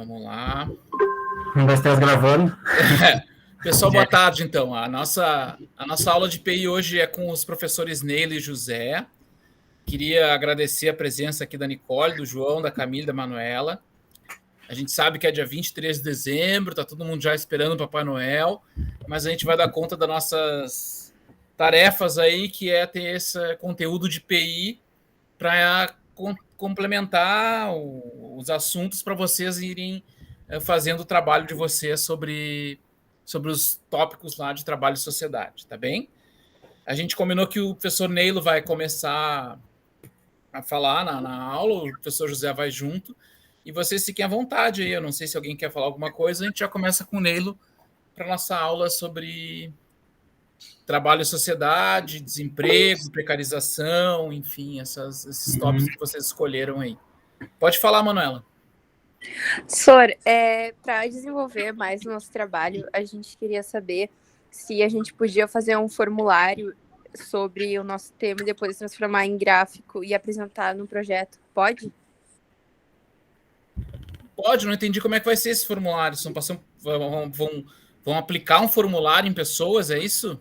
Vamos lá. Um, dois, três, gravando. Pessoal, boa tarde, então. A nossa aula de PI hoje é com os professores Neila e José. Queria agradecer a presença aqui da Nicole, do João, da Camila e da Manuela. A gente sabe que é dia 23 de dezembro, tá todo mundo já esperando o Papai Noel, mas a gente vai dar conta das nossas tarefas aí, que é ter esse conteúdo de PI para complementar os assuntos para vocês irem fazendo o trabalho de vocês sobre os tópicos lá de trabalho e sociedade, tá bem? A gente combinou que o professor Neilo vai começar a falar na aula, o professor José vai junto, e vocês fiquem à vontade aí. Eu não sei se alguém quer falar alguma coisa, a gente já começa com o Neilo para nossa aula sobre trabalho e sociedade, desemprego, precarização, enfim, esses tópicos que vocês escolheram aí. Pode falar, Manuela. Sor, para desenvolver mais o nosso trabalho, a gente queria saber se a gente podia fazer um formulário sobre o nosso tema e depois transformar em gráfico e apresentar no projeto. Pode? Pode, não entendi como é que vai ser esse formulário. Vão aplicar um formulário em pessoas, é isso?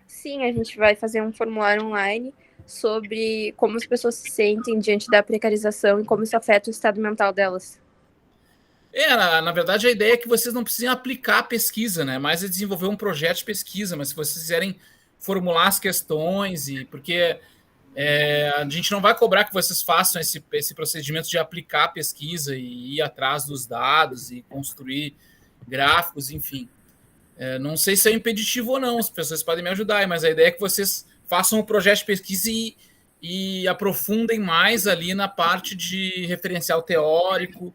Sim, a gente vai fazer um formulário online sobre como as pessoas se sentem diante da precarização e como isso afeta o estado mental delas. Na verdade, a ideia é que vocês não precisem aplicar a pesquisa, né? Mas é desenvolver um projeto de pesquisa, mas se vocês quiserem formular as questões, porque a gente não vai cobrar que vocês façam esse procedimento de aplicar a pesquisa e ir atrás dos dados e construir gráficos, enfim. Não sei se é impeditivo ou não, as pessoas podem me ajudar, mas a ideia é que vocês façam um projeto de pesquisa e aprofundem mais ali na parte de referencial teórico,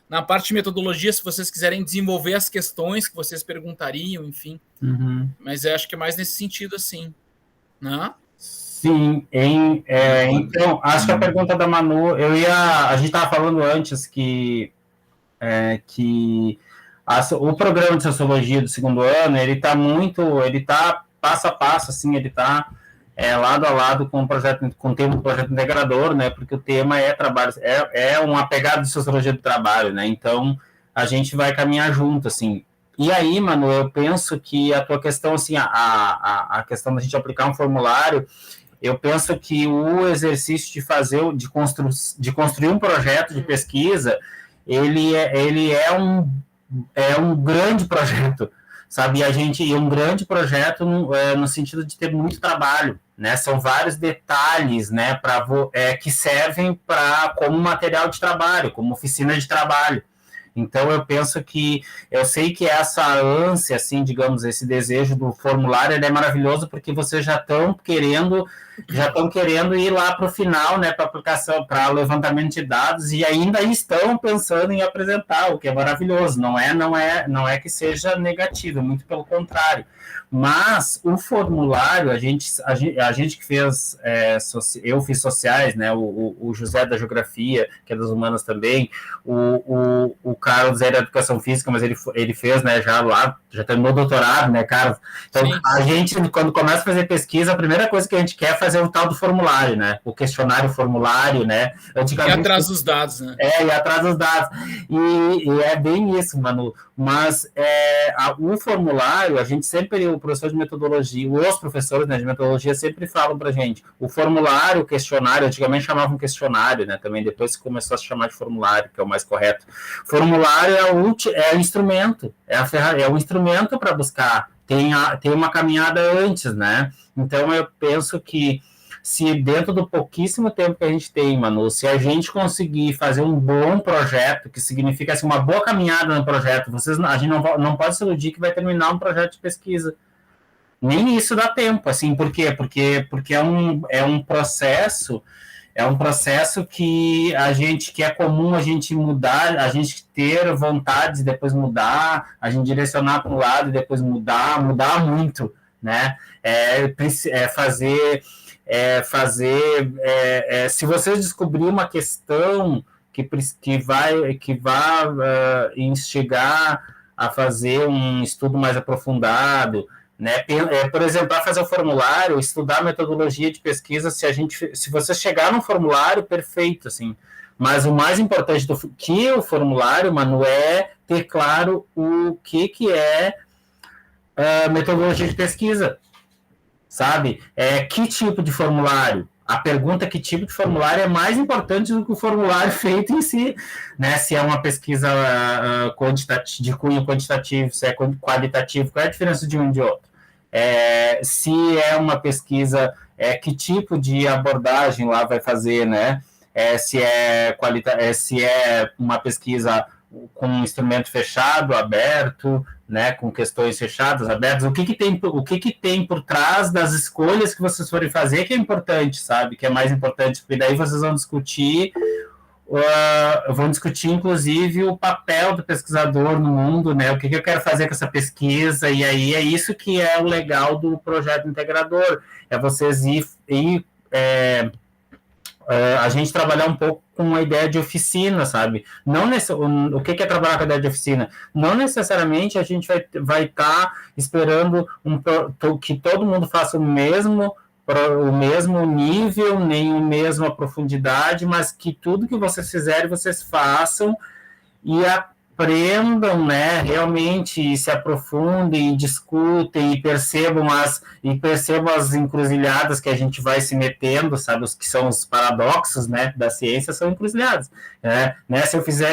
na parte de metodologia, se vocês quiserem desenvolver as questões que vocês perguntariam, enfim. Uhum. Mas eu acho que é mais nesse sentido, assim. Né? Sim, então, acho que a pergunta da Manu, a gente estava falando antes que o programa de sociologia do segundo ano, ele está passo a passo, assim, ele está lado a lado com o tema do projeto integrador, né, porque o tema é trabalho, uma pegada de sociologia do trabalho, né, então a gente vai caminhar junto, assim. E aí, Manu, eu penso que a tua questão, assim, a questão da gente aplicar um formulário, eu penso que o exercício de construir um projeto de pesquisa, ele é um grande projeto, sabe? E um grande projeto no sentido de ter muito trabalho, né? São vários detalhes, né? Que servem como material de trabalho, como oficina de trabalho. Então, eu sei que essa ânsia, assim, digamos, esse desejo do formulário, ele é maravilhoso porque vocês já estão querendo ir lá para o final, né, para aplicação, para levantamento de dados, e ainda estão pensando em apresentar, o que é maravilhoso. Não é que seja negativo, muito pelo contrário. Mas o formulário, a gente que fez, eu fiz sociais, né, o José da Geografia, que é das humanas também, o Carlos é da Educação Física, mas ele fez, né, já terminou o doutorado, né, Carlos? Então, sim. A gente, quando começa a fazer pesquisa, a primeira coisa que a gente quer é fazer o tal do formulário, né, o questionário formulário, né. E atrás dos dados, né. E atrás dos dados. E é bem isso, Manu. Mas o formulário, a gente sempre, o professor de metodologia, os professores, né, de metodologia sempre falam pra gente, o formulário, o questionário, antigamente chamavam questionário, né, também depois começou a se chamar de formulário, que é o mais correto. Formulário é o instrumento, é o instrumento para buscar, tem uma caminhada antes, né, então eu penso que se dentro do pouquíssimo tempo que a gente tem, Manu, se a gente conseguir fazer um bom projeto, que significa assim, uma boa caminhada no projeto, a gente não pode se iludir que vai terminar um projeto de pesquisa. Nem isso dá tempo, assim, por quê? Porque é um processo que é comum a gente mudar, a gente ter vontade de depois mudar, a gente direcionar para um lado e depois mudar muito, né? Se vocês descobrirem uma questão que vai instigar a fazer um estudo mais aprofundado, né? Por exemplo, para fazer o formulário, estudar a metodologia de pesquisa, se você chegar num formulário, perfeito, assim, Mas o mais importante que o formulário, mano, é ter claro o que é metodologia de pesquisa, sabe? Que tipo de formulário? A pergunta que tipo de formulário é mais importante do que o formulário feito em si, né? Se é uma pesquisa de cunho quantitativo, se é qualitativo, qual é a diferença de um e de outro? Se é uma pesquisa, que tipo de abordagem lá vai fazer, né? Se é uma pesquisa com um instrumento fechado, aberto, né, com questões fechadas, abertas, o que tem por trás das escolhas que vocês forem fazer que é importante, sabe? Que é mais importante, porque daí vocês vão discutir, inclusive, o papel do pesquisador no mundo, né? O que eu quero fazer com essa pesquisa, e aí é isso que é o legal do projeto integrador, é vocês a gente trabalhar um pouco com a ideia de oficina, sabe? O que é trabalhar com a ideia de oficina? Não necessariamente a gente vai estar esperando que todo mundo faça o mesmo nível, nem a mesma profundidade, mas que tudo que vocês fizerem, vocês façam e aprendam, né, realmente se aprofundem, discutem e percebam as encruzilhadas que a gente vai se metendo, sabe, os que são os paradoxos, né, da ciência são encruzilhadas, né? Se eu fizer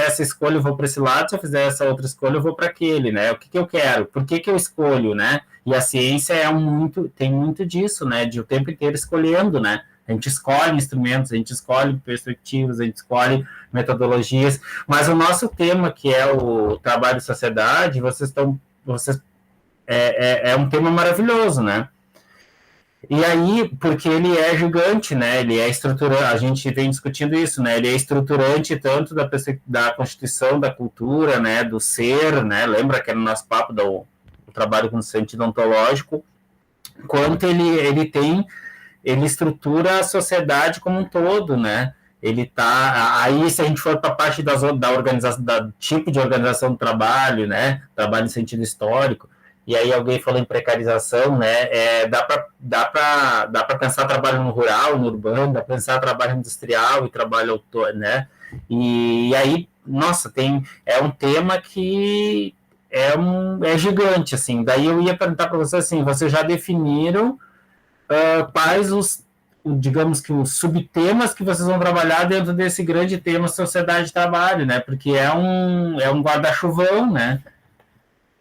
essa escolha eu vou para esse lado, se eu fizer essa outra escolha eu vou para aquele, né? O que eu quero? Por que eu escolho, né? E a ciência tem muito disso, né, de o tempo inteiro escolhendo, né? A gente escolhe instrumentos, a gente escolhe perspectivas, a gente escolhe metodologias, mas o nosso tema, que é o trabalho de sociedade, é um tema maravilhoso, né? E aí, porque ele é gigante, né? Ele é estruturante, a gente vem discutindo isso, né? Ele é estruturante tanto da constituição da cultura, né? Do ser, né? Lembra que era o nosso papo do trabalho com sentido ontológico, quanto ele estrutura a sociedade como um todo, né? Aí, se a gente for para a parte da organização, do tipo de organização do trabalho, né? Trabalho em sentido histórico, e aí alguém falou em precarização, né? Dá para pensar trabalho no rural, no urbano, dá para pensar trabalho industrial e trabalho autônomo, né? E aí, nossa, é um tema que é gigante, assim. Daí eu ia perguntar para você assim, vocês já definiram quais digamos que os subtemas que vocês vão trabalhar dentro desse grande tema sociedade de trabalho, né? Porque é um guarda-chuvão, né?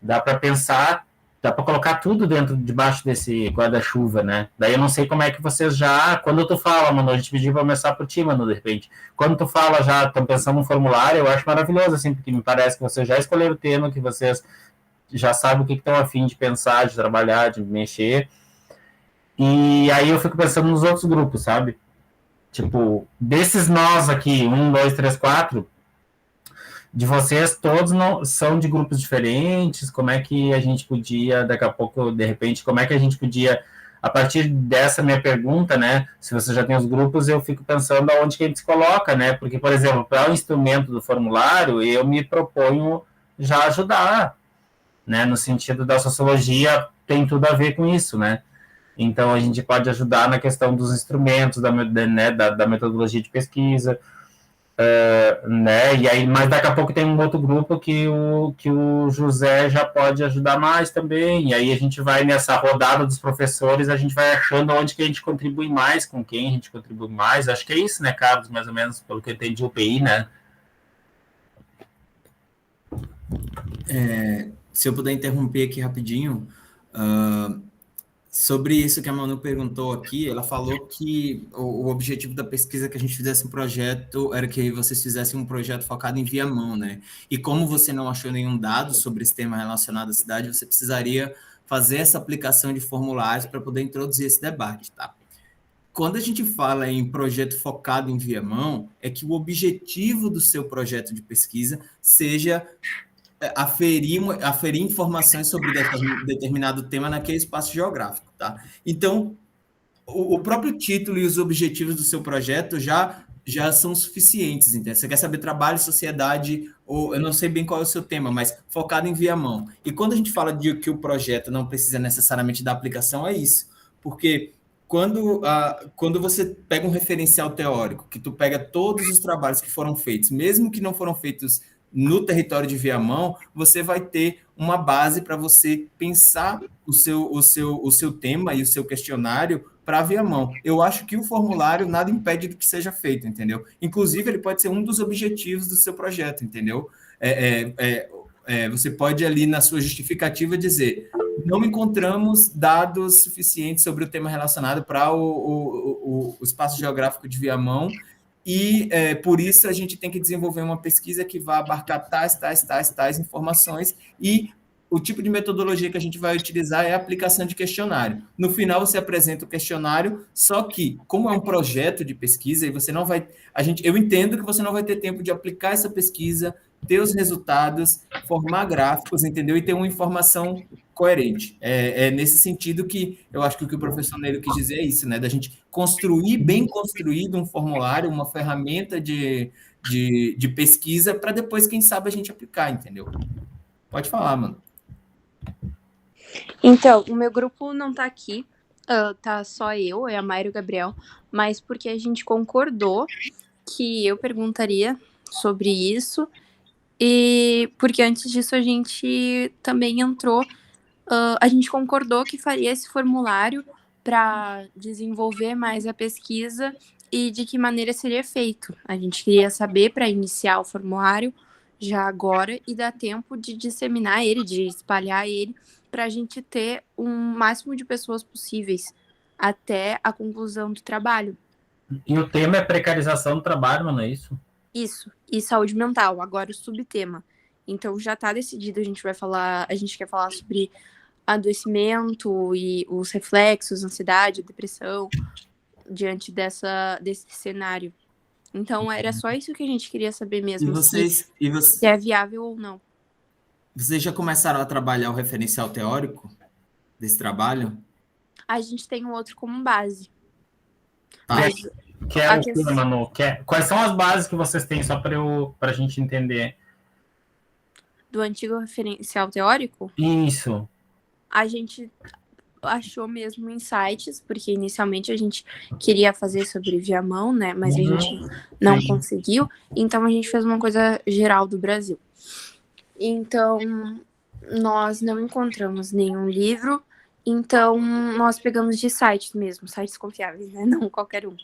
Dá para pensar, dá para colocar tudo debaixo desse guarda-chuva, né? Daí eu não sei como é que vocês quando tu fala, Manu, a gente pediu para começar por ti, Manu, de repente. Quando tu fala estão pensando num formulário, eu acho maravilhoso, assim, porque me parece que vocês já escolheram o tema, que vocês já sabem o que estão a fim de pensar, de trabalhar, de mexer. E aí eu fico pensando nos outros grupos, sabe? Tipo, desses nós aqui, 1, 2, 3, 4, de vocês, todos não são de grupos diferentes. Como é que a gente podia, daqui a pouco, de repente, como é que a gente podia, a partir dessa minha pergunta, né? Se você já tem os grupos, eu fico pensando aonde que a gente se coloca, né? Porque, por exemplo, para o instrumento do formulário, eu me proponho já ajudar, né? No sentido da sociologia, tem tudo a ver com isso, né? Então, a gente pode ajudar na questão dos instrumentos, da metodologia de pesquisa, né? E aí, mas daqui a pouco tem um outro grupo que o José já pode ajudar mais também. E aí a gente vai nessa rodada dos professores, a gente vai achando onde que a gente contribui mais, com quem a gente contribui mais. Acho que é isso, né, Carlos? Mais ou menos, pelo que eu entendi, o PI, né? Se eu puder interromper aqui rapidinho, sobre isso que a Manu perguntou aqui, ela falou que o objetivo da pesquisa é que a gente fizesse um projeto, era que vocês fizessem um projeto focado em Viamão, né? E como você não achou nenhum dado sobre esse tema relacionado à cidade, você precisaria fazer essa aplicação de formulários para poder introduzir esse debate, tá? Quando a gente fala em projeto focado em Viamão, é que o objetivo do seu projeto de pesquisa seja aferir informações sobre determinado tema naquele espaço geográfico, tá? Então, o próprio título e os objetivos do seu projeto já são suficientes, entende? Você quer saber trabalho, sociedade, ou eu não sei bem qual é o seu tema, mas focado em Viamão. E quando a gente fala de que o projeto não precisa necessariamente da aplicação, é isso, porque quando você pega um referencial teórico, que tu pega todos os trabalhos que foram feitos, mesmo que não foram feitos no território de Viamão, você vai ter uma base para você pensar o seu tema e o seu questionário para Viamão. Eu acho que o formulário nada impede de que seja feito, entendeu? Inclusive, ele pode ser um dos objetivos do seu projeto, entendeu? Você pode ali na sua justificativa dizer: não encontramos dados suficientes sobre o tema relacionado para o espaço geográfico de Viamão, e por isso a gente tem que desenvolver uma pesquisa que vai abarcar tais informações, e o tipo de metodologia que a gente vai utilizar é a aplicação de questionário. No final, você apresenta o questionário, só que, como é um projeto de pesquisa, e você não vai... eu entendo que você não vai ter tempo de aplicar essa pesquisa, ter os resultados, formar gráficos, entendeu? E ter uma informação coerente. É nesse sentido que eu acho que o que o professor Neilo quis dizer é isso, né? Da gente construir, bem construído, um formulário, uma ferramenta de pesquisa, para depois, quem sabe, a gente aplicar, entendeu? Pode falar, mano. Então, o meu grupo não tá aqui, tá só eu, a Mayra e o Gabriel, mas porque a gente concordou que eu perguntaria sobre isso, e porque antes disso a gente também entrou, a gente concordou que faria esse formulário para desenvolver mais a pesquisa e de que maneira seria feito. A gente queria saber para iniciar o formulário já agora e dar tempo de disseminar ele, de espalhar ele, para a gente ter um máximo de pessoas possíveis até a conclusão do trabalho. E o tema é precarização do trabalho, mano, é isso? Isso, e saúde mental, agora o subtema. Então já está decidido, a gente quer falar sobre adoecimento e os reflexos, ansiedade, depressão, diante desse cenário. Então era só isso que a gente queria saber mesmo, se é viável ou não. Vocês já começaram a trabalhar o referencial teórico desse trabalho? A gente tem um outro como base. Manu? Quais são as bases que vocês têm, só para a gente entender? Do antigo referencial teórico? Isso. A gente achou mesmo em sites, porque inicialmente a gente queria fazer sobre Viamão, né? Mas a gente não conseguiu. Então a gente fez uma coisa geral do Brasil. Então, nós não encontramos nenhum livro, então nós pegamos de sites mesmo, sites confiáveis, né? Não qualquer um.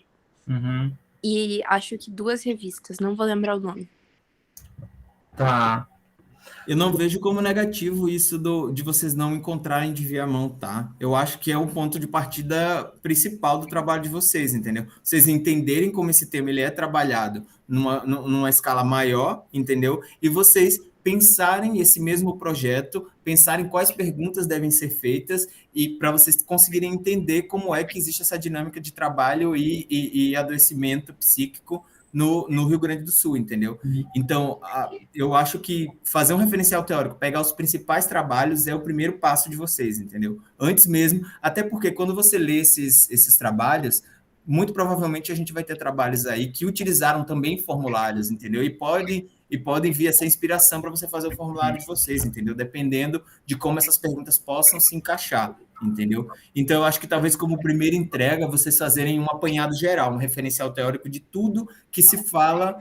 E acho que 2 revistas, não vou lembrar o nome. Tá. Eu não vejo como negativo isso de vocês não encontrarem de Viamão, tá? Eu acho que é o ponto de partida principal do trabalho de vocês, entendeu? Vocês entenderem como esse tema ele é trabalhado numa escala maior, entendeu? E vocês pensarem esse mesmo projeto, pensarem quais perguntas devem ser feitas, e para vocês conseguirem entender como é que existe essa dinâmica de trabalho e adoecimento psíquico no Rio Grande do Sul, entendeu? Então, eu acho que fazer um referencial teórico, pegar os principais trabalhos é o primeiro passo de vocês, entendeu? Antes mesmo, até porque quando você lê esses trabalhos, muito provavelmente a gente vai ter trabalhos aí que utilizaram também formulários, entendeu? E podem vir essa inspiração para você fazer o formulário de vocês, entendeu? Dependendo de como essas perguntas possam se encaixar, entendeu? Então, eu acho que talvez como primeira entrega, vocês fazerem um apanhado geral, um referencial teórico de tudo que se fala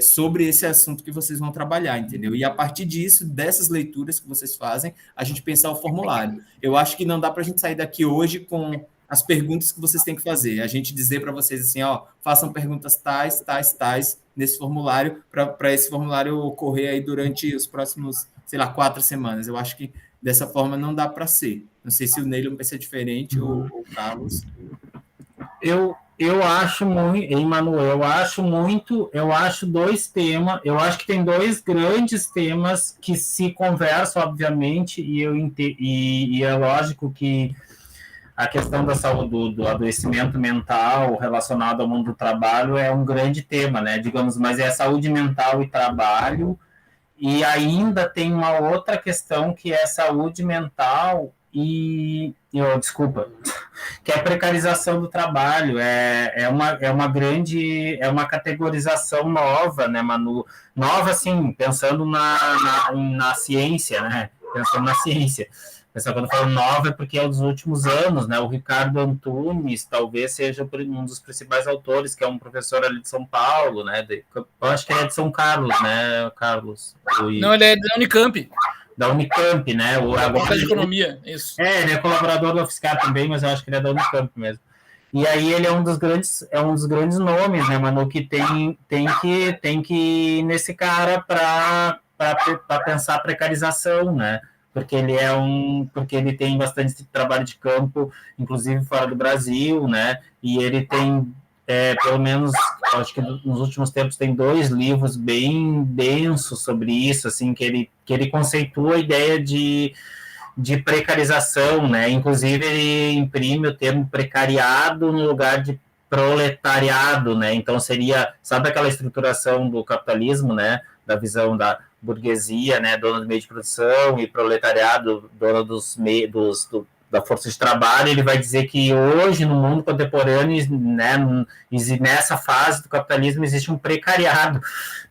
sobre esse assunto que vocês vão trabalhar, entendeu? E a partir disso, dessas leituras que vocês fazem, a gente pensar o formulário. Eu acho que não dá para a gente sair daqui hoje com as perguntas que vocês têm que fazer. A gente dizer para vocês assim, façam perguntas tais nesse formulário, para esse formulário ocorrer aí durante os próximos, 4 semanas. Eu acho que dessa forma não dá para ser. Não sei se o Neilo vai ser diferente ou o Carlos. Eu acho muito, Emanuel, eu acho 2 temas, eu acho que tem 2 grandes temas que se conversam, obviamente, e é lógico que a questão da saúde, do adoecimento mental relacionado ao mundo do trabalho é um grande tema, né? Digamos, mas é saúde mental e trabalho, e ainda tem uma outra questão que é saúde mental que é a precarização do trabalho, é uma categorização nova, né, Manu? Nova, assim, pensando na ciência, né? Pensando na ciência. pessoal, quando eu falo nova, é porque é dos últimos anos, né? O Ricardo Antunes talvez seja um dos principais autores, que é um professor ali de São Paulo, né? Eu acho que ele é de São Carlos, né, Carlos? Não, ele é da Unicamp. Da Unicamp, né? Agora de Economia, isso. Ele é colaborador do UFSCar também, mas eu acho que ele é da Unicamp mesmo. E aí ele é um dos grandes nomes, né, Manu, que tem que ir nesse cara para pensar a precarização, né? Porque ele tem bastante trabalho de campo, inclusive fora do Brasil, né? E ele tem, pelo menos, acho que nos últimos tempos tem 2 livros bem densos sobre isso, assim, que ele conceitua a ideia de precarização, né? Inclusive ele imprime o termo precariado no lugar de proletariado, né? Então seria, sabe aquela estruturação do capitalismo, né? Da visão da burguesia, né? Dona do meio de produção, e proletariado, dona da força de trabalho. Ele vai dizer que hoje no mundo contemporâneo, né? Nessa fase do capitalismo existe um precariado,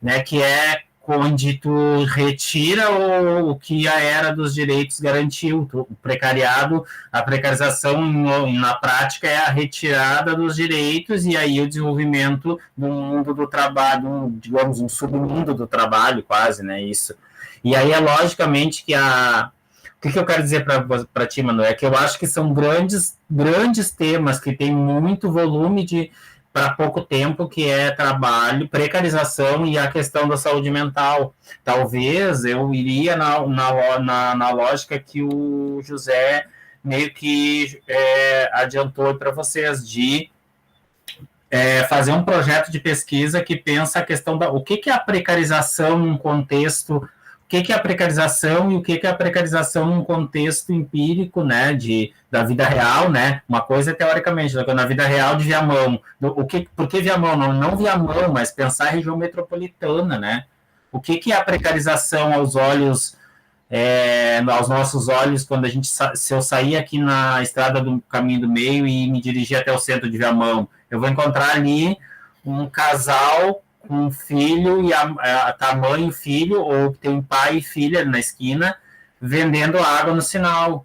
né? Que é onde tu retira o que a era dos direitos garantiu. O precariado, a precarização na prática é a retirada dos direitos e aí o desenvolvimento do mundo do trabalho, digamos, um submundo do trabalho quase, né, isso. E aí é logicamente que o que eu quero dizer para ti, Manu, é que eu acho que são grandes temas que têm muito volume para pouco tempo, que é trabalho, precarização e a questão da saúde mental. Talvez eu iria na lógica que o José meio que adiantou para vocês, de fazer um projeto de pesquisa que pensa a questão o que é a precarização num contexto, o que é a precarização e o que é a precarização num contexto empírico, né, da vida real, né? Uma coisa teoricamente, na vida real de Viamão. Por que Viamão? Não Viamão, mas pensar a região metropolitana, né? O que é a precarização aos olhos, aos nossos olhos, quando se eu sair aqui na estrada do Caminho do Meio e me dirigir até o centro de Viamão, eu vou encontrar ali um casal com um filho e a mãe e filho, ou tem um pai e filha na esquina, vendendo água no sinal.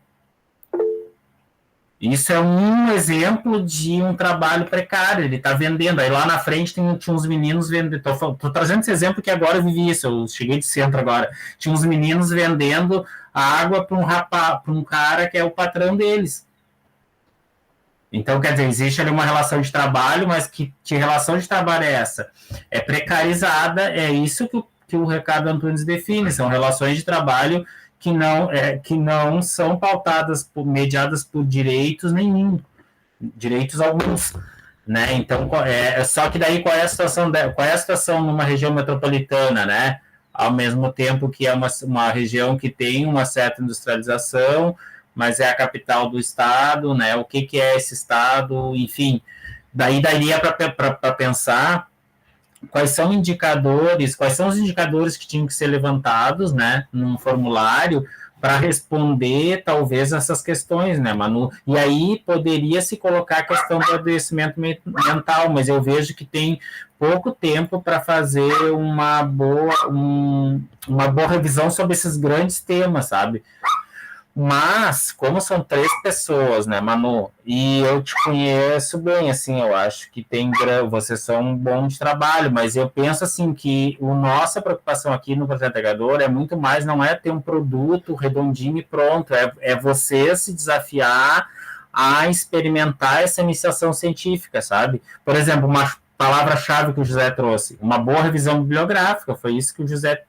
Isso é um exemplo de um trabalho precário, ele está vendendo. Aí lá na frente tinha uns meninos vendendo. Estou trazendo esse exemplo que agora eu vivi isso, eu cheguei de centro agora. Tinha uns meninos vendendo água para um cara que é o patrão deles. Então, quer dizer, existe ali uma relação de trabalho, mas que relação de trabalho é essa? É precarizada, é isso que o Ricardo Antunes define, são relações de trabalho que não são pautadas, mediadas por direitos nenhum, direitos alguns, né? Então, só que daí qual é a situação numa região metropolitana, né? Ao mesmo tempo que é uma região que tem uma certa industrialização, mas é a capital do estado, né? O que é esse estado, enfim. Daí daria para pensar quais são os indicadores que tinham que ser levantados, né, num formulário para responder, talvez, essas questões, né, Manu? E aí poderia se colocar a questão do adoecimento mental, mas eu vejo que tem pouco tempo para fazer uma boa revisão sobre esses grandes temas, sabe? Mas, como são 3 pessoas, né, Manu? E eu te conheço bem, assim, eu acho que vocês são bom de trabalho, mas eu penso, assim, que a nossa preocupação aqui no Projeto Agregador é muito mais, não é ter um produto redondinho e pronto, é você se desafiar a experimentar essa iniciação científica, sabe? Por exemplo, uma palavra-chave que o José trouxe, uma boa revisão bibliográfica, foi isso que o José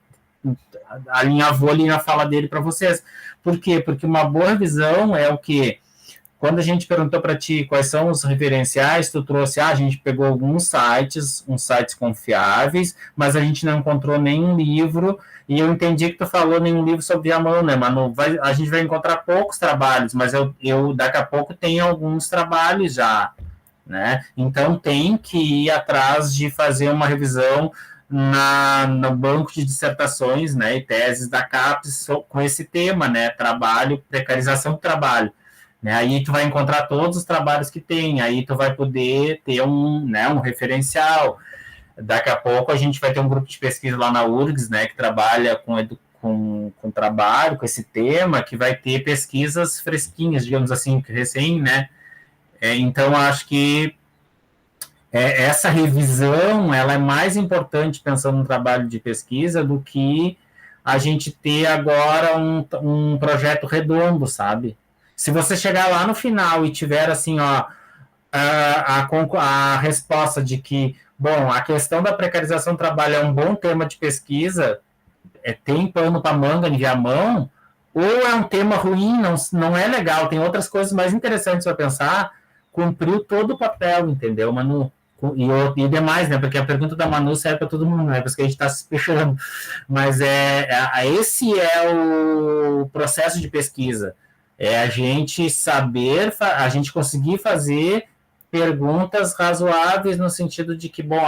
alinhavou ali na fala dele para vocês. Por quê? Porque uma boa revisão é o quê? Quando a gente perguntou para ti quais são os referenciais, tu trouxe, a gente pegou alguns sites, uns sites confiáveis, mas a gente não encontrou nenhum livro, e eu entendi que tu falou nenhum livro sobre Viamão, né, Manu? A gente vai encontrar poucos trabalhos, mas eu daqui a pouco tenho alguns trabalhos já, né? Então tem que ir atrás de fazer uma revisão no banco de dissertações, né, e teses da CAPES com esse tema, né, trabalho, precarização do trabalho, né, aí tu vai encontrar todos os trabalhos que tem, aí tu vai poder ter um referencial. Daqui a pouco a gente vai ter um grupo de pesquisa lá na URGS, né, que trabalha com com trabalho, com esse tema, que vai ter pesquisas fresquinhas, digamos assim, recém, né? Então, acho que essa revisão, ela é mais importante pensando no trabalho de pesquisa do que a gente ter agora um projeto redondo, sabe? Se você chegar lá no final e tiver, assim, ó, a resposta de que, bom, a questão da precarização do trabalho é um bom tema de pesquisa, tem pano para manga em Viamão, ou é um tema ruim, não é legal, tem outras coisas mais interessantes para pensar, cumpriu todo o papel, entendeu, Manu? E demais, né? Porque a pergunta da Manu serve para todo mundo, né? Por isso que a gente está se fechando. Mas esse é o processo de pesquisa. É a gente saber, a gente conseguir fazer perguntas razoáveis no sentido de que, bom,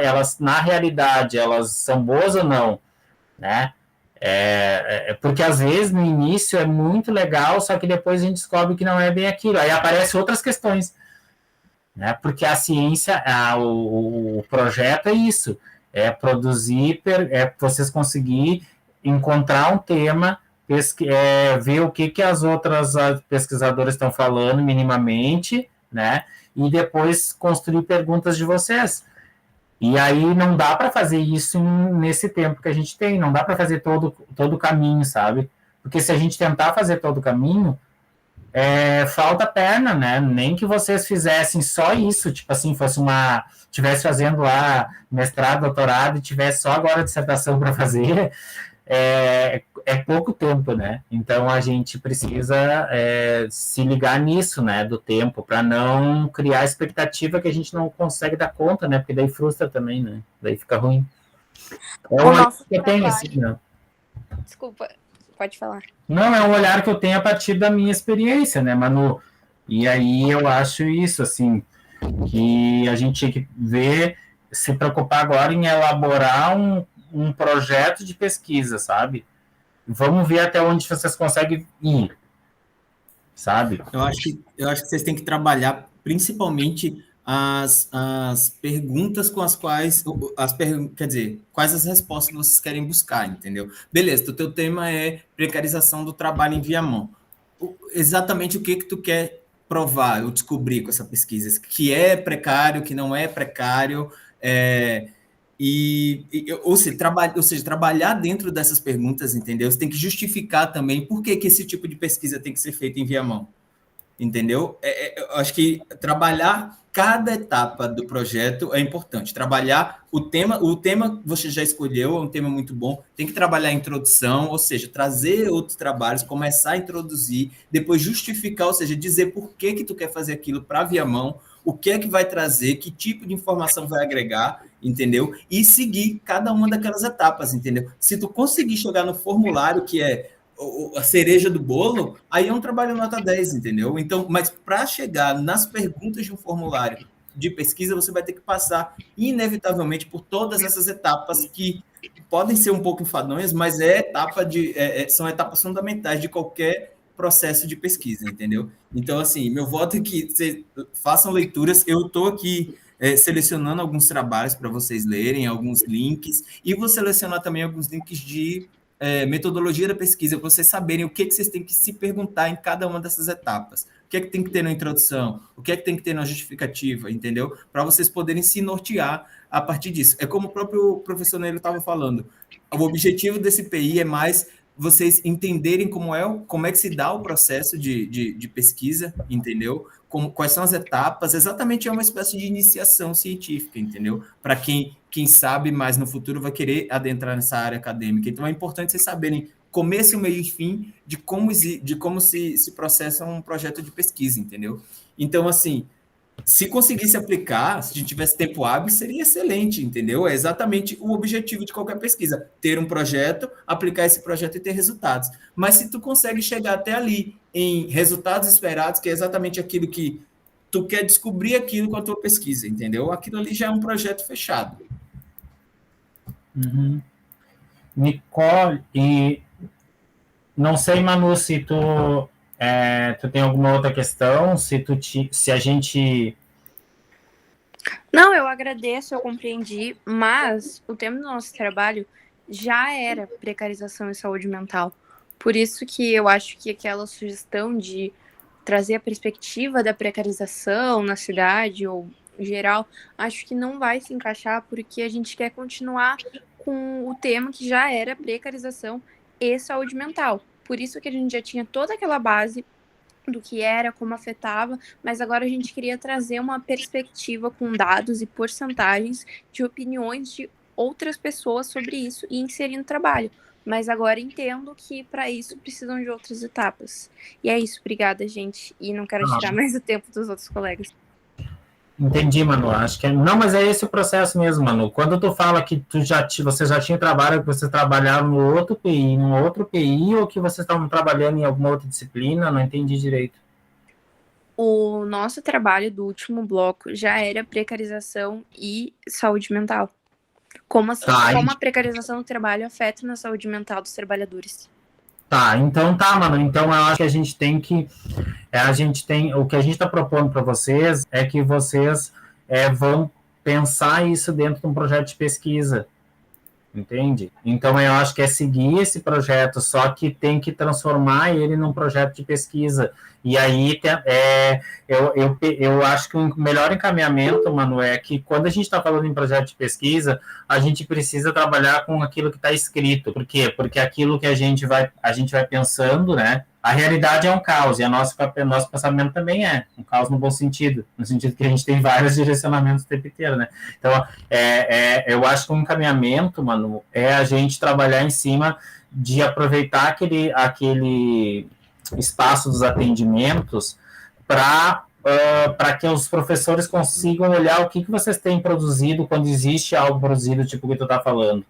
elas na realidade, elas são boas ou não, né? Porque às vezes no início é muito legal, só que depois a gente descobre que não é bem aquilo. Aí aparecem outras questões, né? Porque a ciência, o projeto é isso, produzir, vocês conseguir encontrar um tema, ver o que as outras pesquisadoras estão falando minimamente, né? E depois construir perguntas de vocês. E aí não dá para fazer isso nesse tempo que a gente tem, não dá para fazer todo o caminho, sabe? Porque se a gente tentar fazer todo o caminho, falta perna, né? Nem que vocês fizessem só isso, tipo assim, tivesse fazendo lá mestrado, doutorado e tivesse só agora a dissertação para fazer, pouco tempo, né? Então a gente precisa se ligar nisso, né? Do tempo, para não criar expectativa que a gente não consegue dar conta, né? Porque daí frustra também, né? Daí fica ruim. O nosso que eu tenho assim, né? Desculpa, pode falar. Não, é um olhar que eu tenho a partir da minha experiência, né, Manu? E aí eu acho isso, assim, que a gente tinha que se preocupar agora em elaborar um projeto de pesquisa, sabe? Vamos ver até onde vocês conseguem ir, sabe? Eu acho que vocês têm que trabalhar principalmente as perguntas com as quais, quer dizer, quais as respostas que vocês querem buscar, entendeu? Beleza, o teu tema é precarização do trabalho em Viamão. Exatamente o que tu quer provar ou descobrir com essa pesquisa? Que é precário, que não é precário, ou seja, trabalhar dentro dessas perguntas, entendeu? Você tem que justificar também por que esse tipo de pesquisa tem que ser feita em Viamão, entendeu? Eu acho que trabalhar cada etapa do projeto é importante. Trabalhar o tema que você já escolheu é um tema muito bom. Tem que trabalhar a introdução, ou seja, trazer outros trabalhos, começar a introduzir, depois justificar, ou seja, dizer por que tu quer fazer aquilo para Viamão, o que é que vai trazer, que tipo de informação vai agregar, entendeu? E seguir cada uma daquelas etapas, entendeu? Se tu conseguir chegar no formulário, que é a cereja do bolo, aí é um trabalho nota 10, entendeu? Então, mas para chegar nas perguntas de um formulário de pesquisa, você vai ter que passar, inevitavelmente, por todas essas etapas que podem ser um pouco enfadonhas, mas são etapas fundamentais de qualquer processo de pesquisa, entendeu? Então, assim, meu voto é que vocês façam leituras. Eu estou aqui selecionando alguns trabalhos para vocês lerem, alguns links, e vou selecionar também alguns links de metodologia da pesquisa, para vocês saberem o que vocês têm que se perguntar em cada uma dessas etapas. O que é que tem que ter na introdução? O que é que tem que ter na justificativa, entendeu? Para vocês poderem se nortear a partir disso. É como o próprio professor Neilo estava falando. O objetivo desse PI é mais vocês entenderem como é que se dá o processo de pesquisa, entendeu? Quais são as etapas, exatamente é uma espécie de iniciação científica, entendeu? Para quem sabe mais no futuro vai querer adentrar nessa área acadêmica. Então é importante vocês saberem começo, meio e fim de como se processa um projeto de pesquisa, entendeu? Então, assim, se conseguisse aplicar, se a gente tivesse tempo hábil, seria excelente, entendeu? É exatamente o objetivo de qualquer pesquisa, ter um projeto, aplicar esse projeto e ter resultados. Mas se tu consegue chegar até ali em resultados esperados, que é exatamente aquilo que tu quer descobrir aquilo com a tua pesquisa, entendeu? Aquilo ali já é um projeto fechado. Uhum. Nicole, e não sei, Manu, se tu tem alguma outra questão, se a gente... Não, eu agradeço, eu compreendi, mas o tema do nosso trabalho já era precarização em saúde mental. Por isso que eu acho que aquela sugestão de trazer a perspectiva da precarização na cidade ou geral, acho que não vai se encaixar porque a gente quer continuar com o tema que já era precarização e saúde mental. Por isso que a gente já tinha toda aquela base do que era, como afetava, mas agora a gente queria trazer uma perspectiva com dados e porcentagens de opiniões de outras pessoas sobre isso e inserir no trabalho. Mas agora entendo que para isso precisam de outras etapas. E é isso, obrigada, gente. E não quero tirar mais o tempo dos outros colegas. Entendi, Manu. Acho que não, mas é esse o processo mesmo, Manu. Quando tu fala que você já tinha trabalho, que vocês trabalhavam no outro PI, num outro PI, ou que vocês estavam trabalhando em alguma outra disciplina, não entendi direito. O nosso trabalho do último bloco já era precarização e saúde mental. Como a precarização do trabalho afeta na saúde mental dos trabalhadores. Tá, então tá, mano. Então eu acho que a gente tem que. O que a gente está propondo para vocês é que vocês vão pensar isso dentro de um projeto de pesquisa. Entende? Então eu acho que é seguir esse projeto, só que tem que transformar ele num projeto de pesquisa. E aí eu acho que o melhor encaminhamento, Manu, é que quando a gente está falando em projeto de pesquisa, a gente precisa trabalhar com aquilo que está escrito. Por quê? Porque aquilo que a gente vai pensando, né? A realidade é um caos, e nosso pensamento também é um caos no bom sentido, no sentido que a gente tem vários direcionamentos o tempo inteiro, né? Então, eu acho que o encaminhamento, Manu, é a gente trabalhar em cima de aproveitar aquele espaço dos atendimentos para que os professores consigam olhar o que vocês têm produzido quando existe algo produzido, tipo o que tu está falando.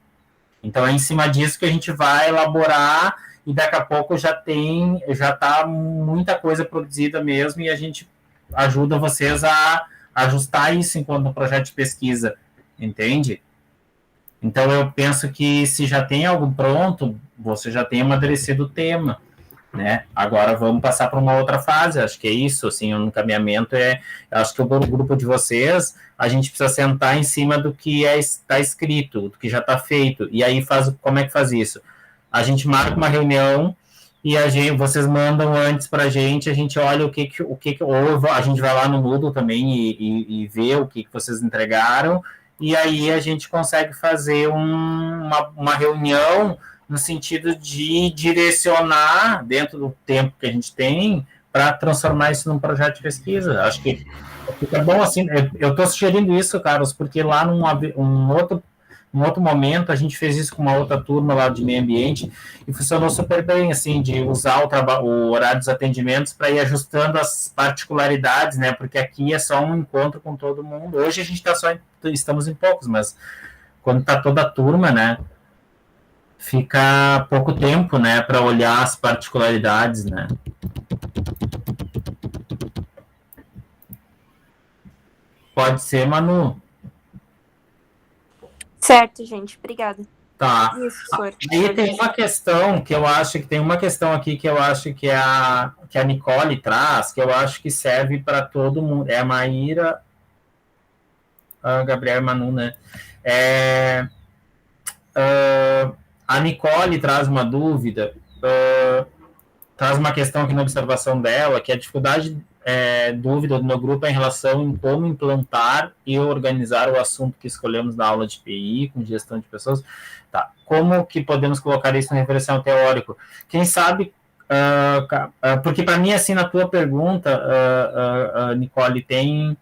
Então, é em cima disso que a gente vai elaborar e daqui a pouco já está muita coisa produzida mesmo e a gente ajuda vocês a ajustar isso enquanto projeto de pesquisa, entende? Então, eu penso que se já tem algo pronto, você já tem amadurecido o tema, né? Agora vamos passar para uma outra fase, acho que é isso, assim, o encaminhamento acho que o grupo de vocês, a gente precisa sentar em cima do que está escrito, do que já está feito, e aí como é que faz isso? A gente marca uma reunião e vocês mandam antes para a gente olha ou a gente vai lá no Moodle também e vê o que vocês entregaram, e aí a gente consegue fazer uma reunião no sentido de direcionar dentro do tempo que a gente tem para transformar isso num projeto de pesquisa. Acho que fica bom assim. Eu estou sugerindo isso, Carlos, porque lá num outro momento, a gente fez isso com uma outra turma lá de meio ambiente e funcionou super bem, assim, de usar o horário dos atendimentos para ir ajustando as particularidades, né? Porque aqui é só um encontro com todo mundo. Hoje a gente estamos em poucos, mas quando está toda a turma, né? Fica pouco tempo, né? Para olhar as particularidades, né? Pode ser, Manu? Certo, gente. Obrigada. Tá. Isso, senhor. Aí tem uma questão que eu acho que aqui que eu acho que a Nicole traz, que eu acho que serve para todo mundo. É a Maíra, a Gabriel e Manu, né? A Nicole traz uma dúvida, traz uma questão aqui na observação dela, que a dificuldade dúvida do meu grupo é em relação em como implantar e organizar o assunto que escolhemos na aula de PI, com gestão de pessoas. Tá. Como que podemos colocar isso no referencial teórico? Quem sabe, porque para mim, assim, na tua pergunta, Nicole, tem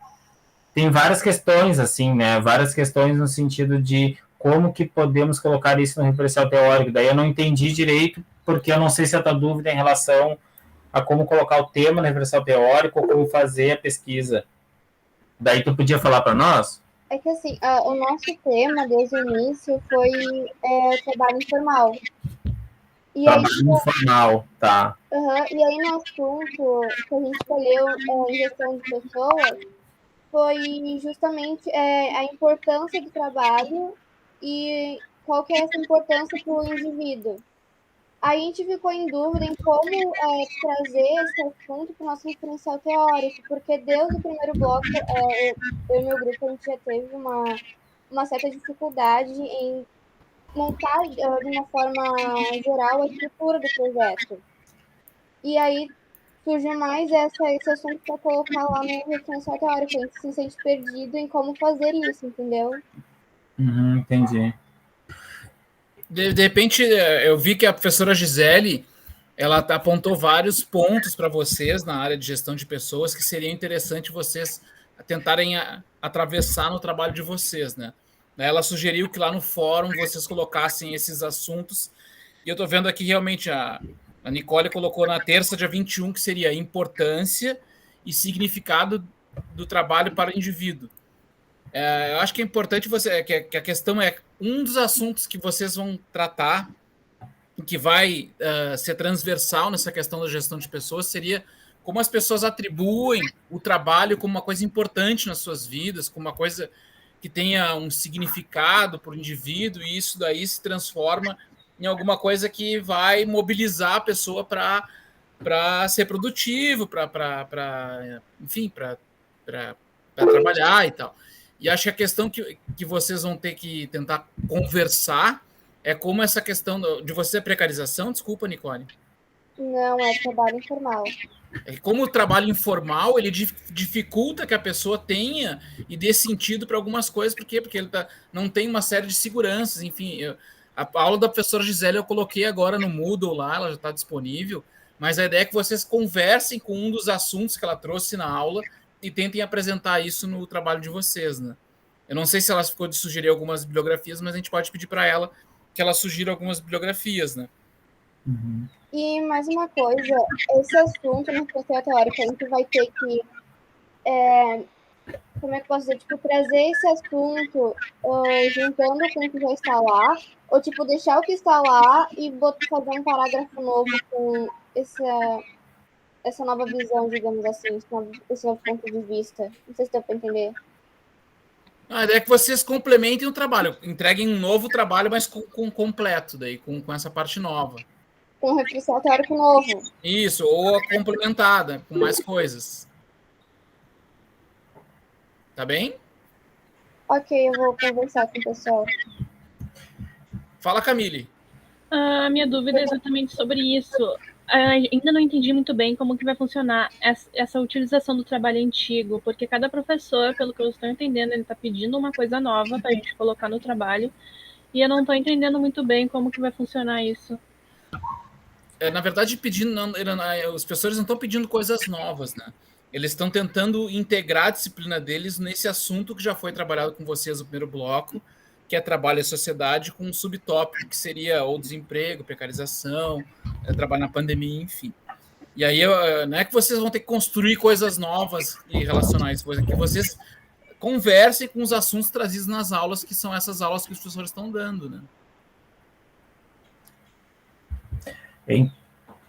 várias questões, assim, né? Várias questões no sentido de como que podemos colocar isso no referencial teórico. Daí eu não entendi direito, porque eu não sei se a tua dúvida é em relação a como colocar o tema no referencial teórico ou como fazer a pesquisa. Daí tu podia falar para nós? É que assim, o nosso tema desde o início foi trabalho informal. E trabalho informal, tá. E aí no assunto que a gente escolheu em gestão de pessoas foi justamente a importância do trabalho e qual que é essa importância para o indivíduo. A gente ficou em dúvida em como trazer esse assunto para o nosso referencial teórico, porque desde o primeiro bloco, eu e meu grupo, a gente já teve uma certa dificuldade em montar de uma forma geral a estrutura do projeto. E aí surge mais esse assunto para colocar lá no referencial teórico. A gente se sente perdido em como fazer isso, entendeu? Entendi. De repente, eu vi que a professora Gisele, ela apontou vários pontos para vocês na área de gestão de pessoas que seria interessante vocês tentarem atravessar no trabalho de vocês, né? Ela sugeriu que lá no fórum vocês colocassem esses assuntos, e eu estou vendo aqui realmente a Nicole colocou na terça, dia 21, que seria a importância e significado do trabalho para o indivíduo. Eu acho que é importante que a questão é um dos assuntos que vocês vão tratar, que vai ser transversal nessa questão da gestão de pessoas, seria como as pessoas atribuem o trabalho como uma coisa importante nas suas vidas, como uma coisa que tenha um significado para o indivíduo, e isso daí se transforma em alguma coisa que vai mobilizar a pessoa para ser produtivo, enfim, para trabalhar e tal. E acho que a questão que vocês vão ter que tentar conversar é como essa questão de você a precarização, desculpa, Nicole. Não, é trabalho informal. Como o trabalho informal, ele dificulta que a pessoa tenha e dê sentido para algumas coisas. Por quê? Porque ele não tem uma série de seguranças. Enfim, a aula da professora Gisele eu coloquei agora no Moodle lá, ela já está disponível, mas a ideia é que vocês conversem com um dos assuntos que ela trouxe na aula e tentem apresentar isso no trabalho de vocês, né? Eu não sei se ela ficou de sugerir algumas bibliografias, mas a gente pode pedir para ela que ela sugira algumas bibliografias, né? E mais uma coisa, esse assunto no referencial teórico, a gente vai ter que, como é que eu posso dizer, tipo, trazer esse assunto juntando com o que já está lá, ou tipo, deixar o que está lá e fazer um parágrafo novo com essa nova visão, digamos assim, esse novo ponto de vista. Não sei se deu para entender. A ideia é que vocês complementem o trabalho, entreguem um novo trabalho, mas com completo, daí, com essa parte nova. Com um referencial teórico novo. Isso, ou a complementada, com mais coisas. Tá bem? Ok, eu vou conversar com o pessoal. Fala, Camille. A minha dúvida é exatamente sobre isso. Ainda não entendi muito bem como que vai funcionar essa utilização do trabalho antigo, porque cada professor, pelo que eu estou entendendo, ele está pedindo uma coisa nova para a gente colocar no trabalho, e eu não estou entendendo muito bem como que vai funcionar isso. Na verdade, os professores não estão pedindo coisas novas, né? Eles estão tentando integrar a disciplina deles nesse assunto que já foi trabalhado com vocês no primeiro bloco, que é trabalho e sociedade, com um subtópico que seria ou desemprego, precarização, trabalho na pandemia, enfim. E aí não é que vocês vão ter que construir coisas novas e relacionar isso, é que vocês conversem com os assuntos trazidos nas aulas, que são essas aulas que os professores estão dando, né?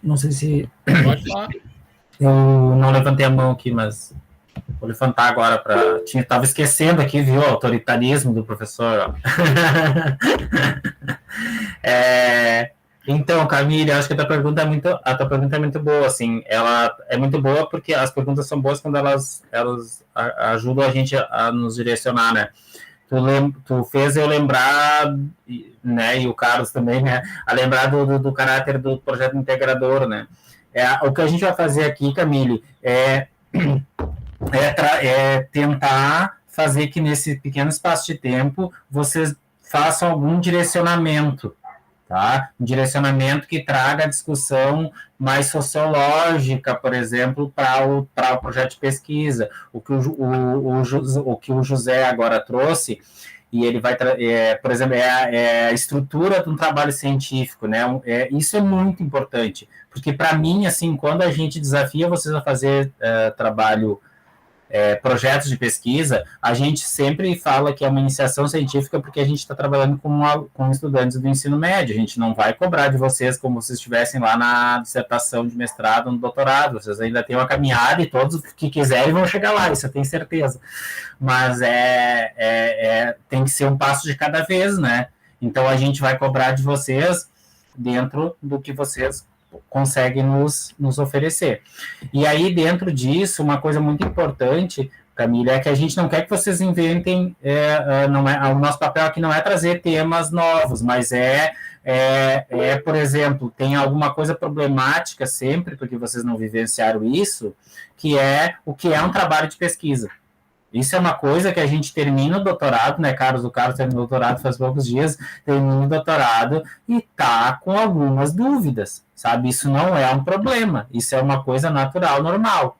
Não sei se... Pode falar. Eu não levantei a mão aqui, mas vou levantar agora para... Estava esquecendo aqui, viu, o autoritarismo do professor. Então, Camille, acho que a tua pergunta é muito boa, assim. Ela é muito boa porque as perguntas são boas quando elas ajudam a gente a nos direcionar, né? Tu fez eu lembrar, né, e o Carlos também, né, a lembrar do caráter do projeto integrador, né. O que a gente vai fazer aqui, Camille, é tentar fazer que nesse pequeno espaço de tempo vocês façam algum direcionamento, tá? Um direcionamento que traga a discussão mais sociológica, por exemplo, para o projeto de pesquisa. O que o José agora trouxe, e ele vai, por exemplo, a estrutura de um trabalho científico, né? Isso é muito importante, porque para mim, assim, quando a gente desafia vocês a fazer projetos de pesquisa, a gente sempre fala que é uma iniciação científica porque a gente está trabalhando com estudantes do ensino médio, a gente não vai cobrar de vocês como se estivessem lá na dissertação de mestrado, no doutorado, vocês ainda têm uma caminhada e todos que quiserem vão chegar lá, isso eu tenho certeza, mas tem que ser um passo de cada vez, né? Então a gente vai cobrar de vocês dentro do que vocês consegue nos oferecer. E aí, dentro disso, uma coisa muito importante, Camila, é que a gente não quer que vocês inventem, não é, o nosso papel aqui não é trazer temas novos, mas por exemplo, tem alguma coisa problemática sempre, porque vocês não vivenciaram isso, que é o que é um trabalho de pesquisa. Isso é uma coisa que a gente termina o doutorado, né, Carlos? O Carlos terminou o doutorado faz poucos dias, termina o doutorado e tá com algumas dúvidas, sabe? Isso não é um problema, isso é uma coisa natural, normal,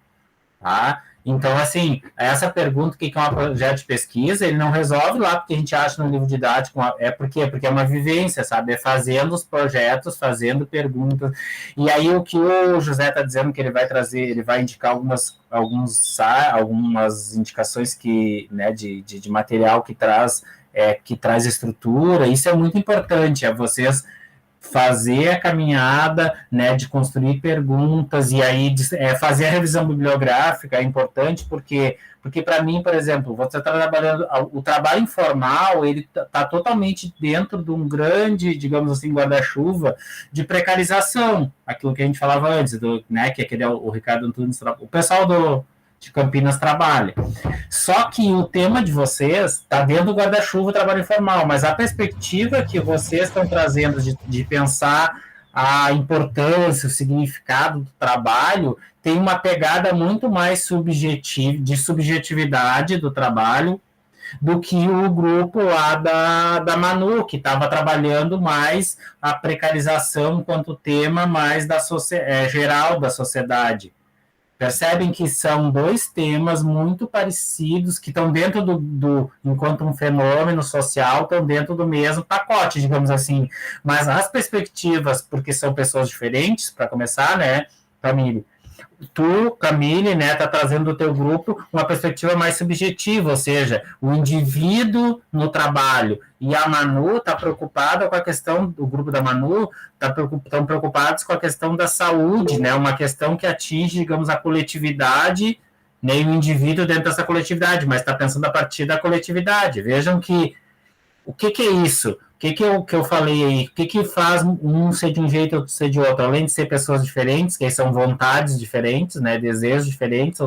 tá? Então, assim, essa pergunta, o que é um projeto de pesquisa, ele não resolve lá porque a gente acha no livro didático, porque é uma vivência, sabe? É fazendo os projetos, fazendo perguntas. E aí, o que o José está dizendo que ele vai trazer, ele vai indicar algumas indicações que, né, de material que traz estrutura, isso é muito importante, é vocês fazer a caminhada, né, de construir perguntas e aí fazer a revisão bibliográfica é importante porque para mim, por exemplo, você está trabalhando, o trabalho informal, ele está totalmente dentro de um grande, digamos assim, guarda-chuva de precarização, aquilo que a gente falava antes, né, que aquele o Ricardo Antunes, o pessoal de Campinas trabalha. Só que o tema de vocês está dentro do guarda-chuva do trabalho informal, mas a perspectiva que vocês estão trazendo de pensar a importância, o significado do trabalho, tem uma pegada muito mais de subjetividade do trabalho do que o grupo lá da Manu, que estava trabalhando mais a precarização enquanto tema mais geral da sociedade. Percebem que são dois temas muito parecidos, que estão dentro enquanto um fenômeno social, estão dentro do mesmo pacote, digamos assim. Mas as perspectivas, porque são pessoas diferentes, para começar, né, Camille? Tu, Camille, né, tá trazendo do teu grupo uma perspectiva mais subjetiva, ou seja, o indivíduo no trabalho. E a Manu está preocupada com a questão, do grupo da Manu estão preocupados com a questão da saúde, né, uma questão que atinge, digamos, a coletividade, né, e o indivíduo dentro dessa coletividade, mas está pensando a partir da coletividade. Vejam que o que é isso? O que eu falei aí? O que faz um ser de um jeito e outro ser de outro? Além de ser pessoas diferentes, que são vontades diferentes, né, desejos diferentes,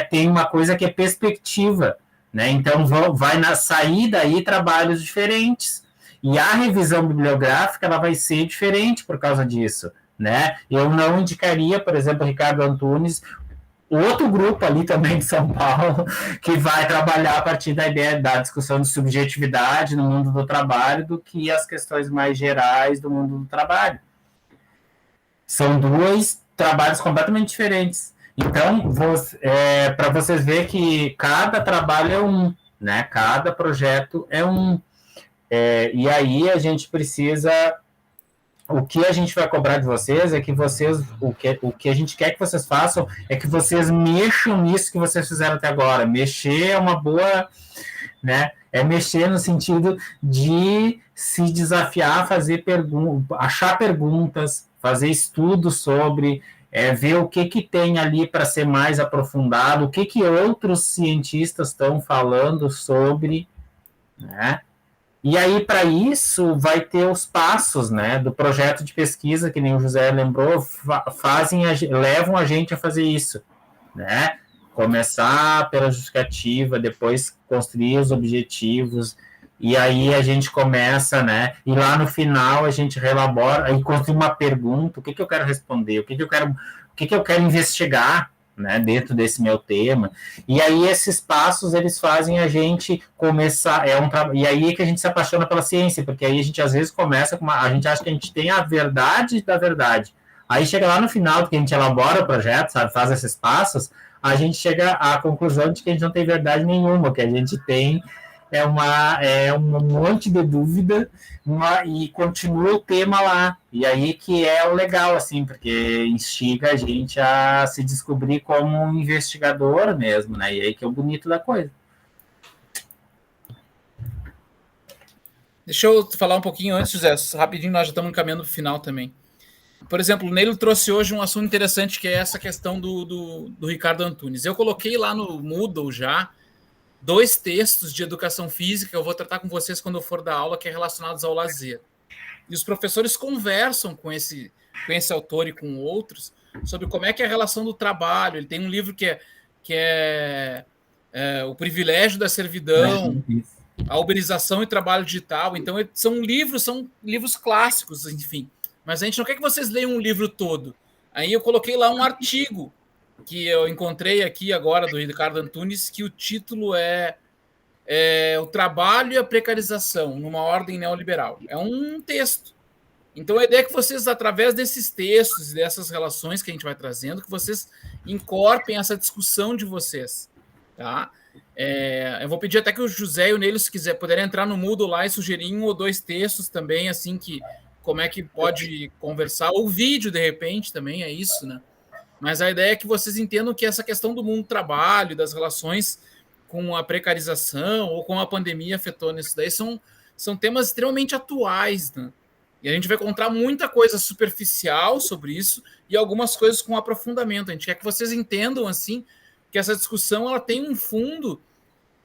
tem uma coisa que é perspectiva, né? Então vai sair daí trabalhos diferentes. E a revisão bibliográfica ela vai ser diferente por causa disso, né? Eu não indicaria, por exemplo, Ricardo Antunes, outro grupo ali também de São Paulo, que vai trabalhar a partir da ideia da discussão de subjetividade no mundo do trabalho do que as questões mais gerais do mundo do trabalho. São dois trabalhos completamente diferentes. Então, para vocês verem que cada trabalho é um, né? Cada projeto é um. E aí a gente precisa... O que a gente vai cobrar de vocês é que vocês, o que a gente quer que vocês façam é que vocês mexam nisso que vocês fizeram até agora. Mexer é uma boa, né? É mexer no sentido de se desafiar a fazer achar perguntas, fazer estudos sobre, ver o que tem ali para ser mais aprofundado, o que outros cientistas estão falando sobre, né? E aí, para isso, vai ter os passos, né, do projeto de pesquisa, que nem o José lembrou, levam a gente a fazer isso, né? Começar pela justificativa, depois construir os objetivos, e aí a gente começa, né? E lá no final a gente relabora e construi uma pergunta: o que eu quero responder, o que eu quero investigar, né, dentro desse meu tema. E aí esses passos eles fazem a gente começar, e aí é que a gente se apaixona pela ciência, porque aí a gente às vezes começa com a gente acha que a gente tem a verdade da verdade, aí chega lá no final que a gente elabora o projeto, sabe, faz esses passos, a gente chega à conclusão de que a gente não tem verdade nenhuma, que a gente tem um monte de dúvida, e continua o tema lá. E aí que é o legal, assim, porque instiga a gente a se descobrir como um investigador mesmo, né? E aí que é o bonito da coisa. Deixa eu falar um pouquinho antes, José, rapidinho, nós já estamos encaminhando para o final também. Por exemplo, o Neilo trouxe hoje um assunto interessante, que é essa questão do Ricardo Antunes. Eu coloquei lá no Moodle já 2 textos de educação física que eu vou tratar com vocês quando eu for dar aula, que é relacionados ao lazer. E os professores conversam com esse autor e com outros sobre como é que é a relação do trabalho. Ele tem um livro que é o privilégio da servidão, a uberização e trabalho digital. Então, são livros clássicos, enfim. Mas a gente não quer que vocês leiam um livro todo. Aí eu coloquei lá um artigo que eu encontrei aqui agora, do Ricardo Antunes, que o título é O Trabalho e a Precarização, numa Ordem Neoliberal. É um texto. Então, a ideia é que vocês, através desses textos e dessas relações que a gente vai trazendo, que vocês incorporem essa discussão de vocês. Tá? Eu vou pedir até que o José e o Neilo, se quiser, puderem entrar no Moodle lá e sugerir 1 ou 2 textos também, assim, que como é que pode conversar, ou vídeo, de repente, também, é isso, né? Mas a ideia é que vocês entendam que essa questão do mundo do trabalho, das relações com a precarização ou com a pandemia afetou nisso daí, são temas extremamente atuais, né? E a gente vai encontrar muita coisa superficial sobre isso e algumas coisas com aprofundamento. A gente quer que vocês entendam, assim, que essa discussão ela tem um fundo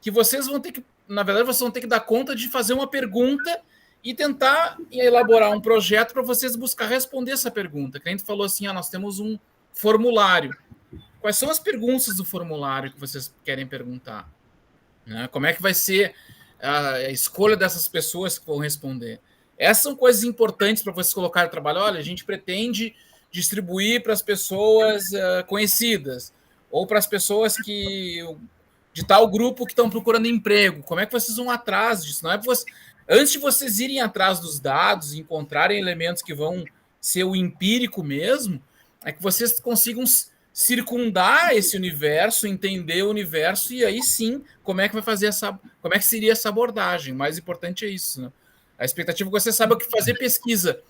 que vocês vão ter que, na verdade, vocês vão ter que dar conta de fazer uma pergunta e tentar elaborar um projeto para vocês buscar responder essa pergunta. Que a gente falou assim, nós temos um formulário. Quais são as perguntas do formulário que vocês querem perguntar? Né? Como é que vai ser a escolha dessas pessoas que vão responder? Essas são coisas importantes para vocês colocarem no trabalho. Olha, a gente pretende distribuir para as pessoas conhecidas ou para as pessoas de tal grupo que estão procurando emprego. Como é que vocês vão atrás disso? Não é antes de vocês irem atrás dos dados e encontrarem elementos que vão ser o empírico mesmo, é que vocês consigam circundar esse universo, entender o universo e aí sim, como é que seria essa abordagem? O mais importante é isso, né? A expectativa é que você saiba que fazer pesquisa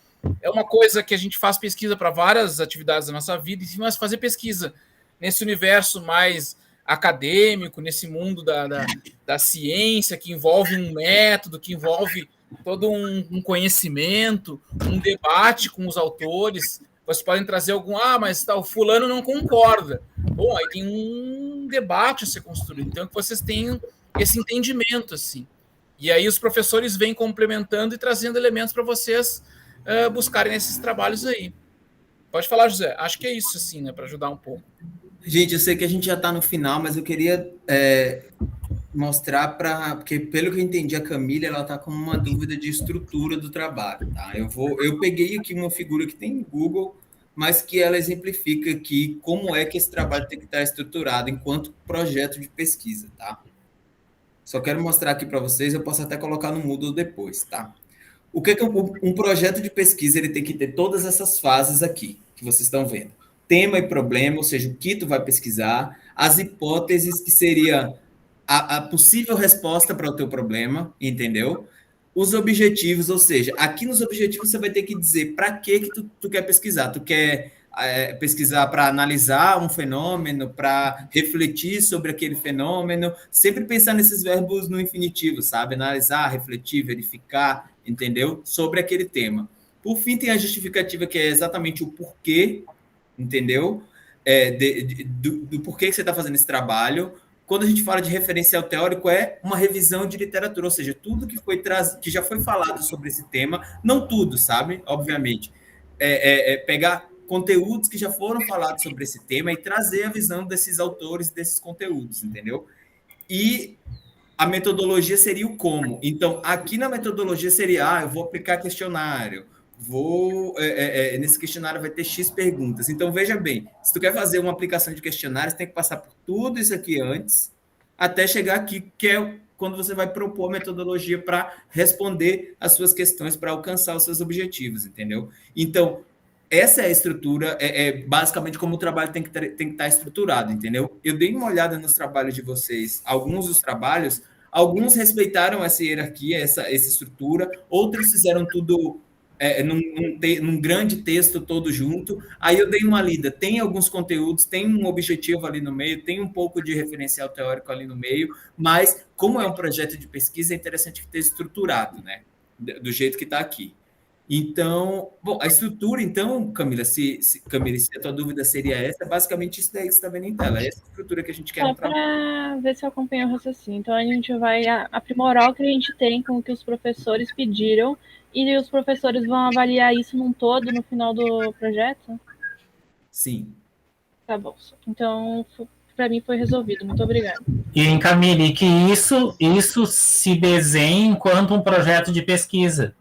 é uma coisa que a gente faz pesquisa para várias atividades da nossa vida, mas fazer pesquisa nesse universo mais acadêmico, nesse mundo da ciência, que envolve um método, que envolve todo um conhecimento, um debate com os autores. Vocês podem trazer mas o fulano não concorda. Bom, aí tem um debate a ser construído. Então, que vocês tenham esse entendimento, assim. E aí os professores vêm complementando e trazendo elementos para vocês buscarem nesses trabalhos aí. Pode falar, José. Acho que é isso, assim, né, para ajudar um pouco. Gente, eu sei que a gente já está no final, mas eu queria mostrar porque pelo que eu entendi, a Camila, ela está com uma dúvida de estrutura do trabalho, tá? Eu peguei aqui uma figura que tem no Google, mas que ela exemplifica aqui como é que esse trabalho tem que estar estruturado enquanto projeto de pesquisa, tá? Só quero mostrar aqui para vocês, eu posso até colocar no Moodle depois, tá? O que um projeto de pesquisa, ele tem que ter todas essas fases aqui, que vocês estão vendo. Tema e problema, ou seja, o que tu vai pesquisar, as hipóteses, que seria a possível resposta para o teu problema, entendeu? Os objetivos, ou seja, aqui nos objetivos você vai ter que dizer para que tu quer pesquisar. Tu quer pesquisar para analisar um fenômeno, para refletir sobre aquele fenômeno, sempre pensar nesses verbos no infinitivo, sabe? Analisar, refletir, verificar, entendeu? Sobre aquele tema. Por fim, tem a justificativa, que é exatamente o porquê, entendeu? Do porquê que você está fazendo esse trabalho. Quando a gente fala de referencial teórico, é uma revisão de literatura, ou seja, tudo que já foi falado sobre esse tema, não tudo, sabe? Obviamente. Pegar conteúdos que já foram falados sobre esse tema e trazer a visão desses autores, desses conteúdos, entendeu? E a metodologia seria o como. Então, aqui na metodologia seria, eu vou aplicar questionário, nesse questionário vai ter X perguntas. Então, veja bem, se tu quer fazer uma aplicação de questionário, você tem que passar por tudo isso aqui antes, até chegar aqui, que é quando você vai propor a metodologia para responder as suas questões, para alcançar os seus objetivos, entendeu? Então, essa é a estrutura, basicamente como o trabalho tem que estar estruturado, entendeu? Eu dei uma olhada nos trabalhos de vocês, alguns dos trabalhos, alguns respeitaram essa hierarquia, essa estrutura, outros fizeram tudo num grande texto todo junto. Aí eu dei uma lida, tem alguns conteúdos, tem um objetivo ali no meio, tem um pouco de referencial teórico ali no meio, mas como é um projeto de pesquisa, é interessante que esteja estruturado, né? Do jeito que está aqui. Então, bom, a estrutura, então, Camila, se a tua dúvida seria essa, basicamente isso daí que você está vendo em tela, é essa estrutura que a gente quer no trabalho. Para ver se eu acompanho o raciocínio. Então, a gente vai aprimorar o que a gente tem com o que os professores pediram e os professores vão avaliar isso num todo no final do projeto? Sim. Tá bom. Então, para mim foi resolvido. Muito obrigada. E Camille, que isso se desenhe enquanto um projeto de pesquisa.